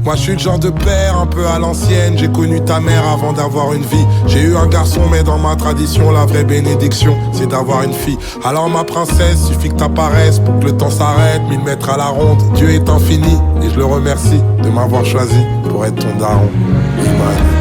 Moi je suis le genre de père un peu à l'ancienne. J'ai connu ta mère avant d'avoir une vie. J'ai eu un garçon mais dans ma tradition la vraie bénédiction c'est d'avoir une fille. Alors ma princesse, suffit que t'apparaisses pour que le temps s'arrête. 1000 mètres à la ronde, Dieu est infini. Et je le remercie de m'avoir choisi pour être ton daron. Imani.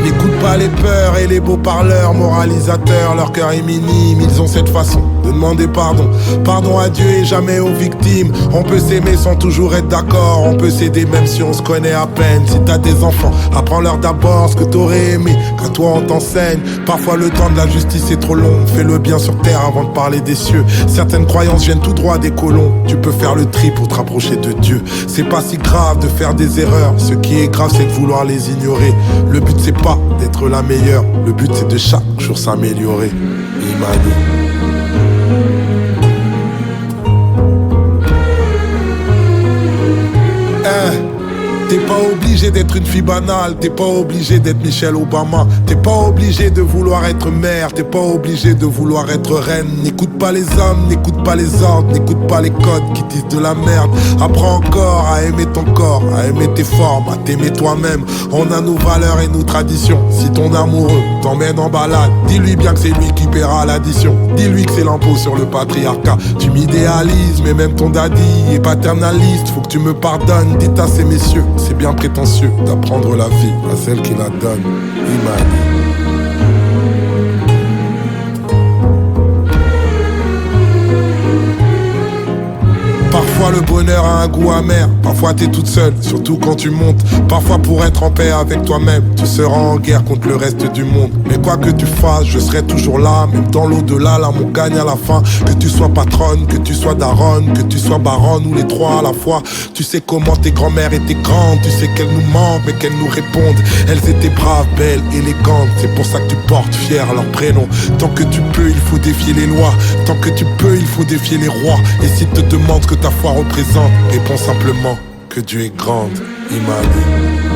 N'écoute pas les peurs et les beaux parleurs moralisateurs, leur cœur est minime, ils ont cette façon de demander pardon. Pardon à Dieu et jamais aux victimes. On peut s'aimer sans toujours être d'accord, on peut s'aider même si on se connaît à peine. Si t'as des enfants, apprends-leur d'abord ce que t'aurais aimé, qu'à toi on t'enseigne. Parfois le temps de la justice est trop long, fais le bien sur terre avant de parler des cieux. Certaines croyances viennent tout droit des colons, tu peux faire le tri pour te rapprocher de Dieu. C'est pas si grave de faire des erreurs, ce qui est grave c'est de vouloir les ignorer. Le but c'est pas d'être la meilleure, le but c'est de chaque jour s'améliorer. Imani. T'es pas obligé d'être une fille banale, t'es pas obligé d'être Michelle Obama, t'es pas obligé de vouloir être mère, t'es pas obligé de vouloir être reine. N'écoute pas les hommes, n'écoute pas les ordres, n'écoute pas les codes qui disent de la merde. Apprends encore à aimer ton corps, à aimer tes formes, à t'aimer toi-même. On a nos valeurs et nos traditions. Si ton amoureux t'emmène en balade, dis-lui bien que c'est lui qui paiera l'addition. Dis-lui que c'est l'impôt sur le patriarcat. Tu m'idéalises, mais même ton daddy est paternaliste. Faut que tu me pardonnes, dites à ces messieurs, c'est bien prétentieux d'apprendre la vie à celle qui la donne. Imani. Parfois le bonheur a un goût amer, parfois t'es toute seule, surtout quand tu montes. Parfois pour être en paix avec toi-même, tu seras en guerre contre le reste du monde. Mais quoi que tu fasses, je serai toujours là, même dans l'au-delà, l'amour gagne à la fin. Que tu sois patronne, que tu sois daronne, que tu sois baronne ou les trois à la fois. Tu sais comment tes grand-mères étaient grandes, tu sais qu'elles nous manquent mais qu'elles nous répondent. Elles étaient braves, belles, élégantes, c'est pour ça que tu portes fier leur prénom. Tant que tu peux, il faut défier les lois, tant que tu peux, il faut défier les rois. Et s'ils te demandent ce que ta foi représente, réponds simplement que Dieu est grande. Imani.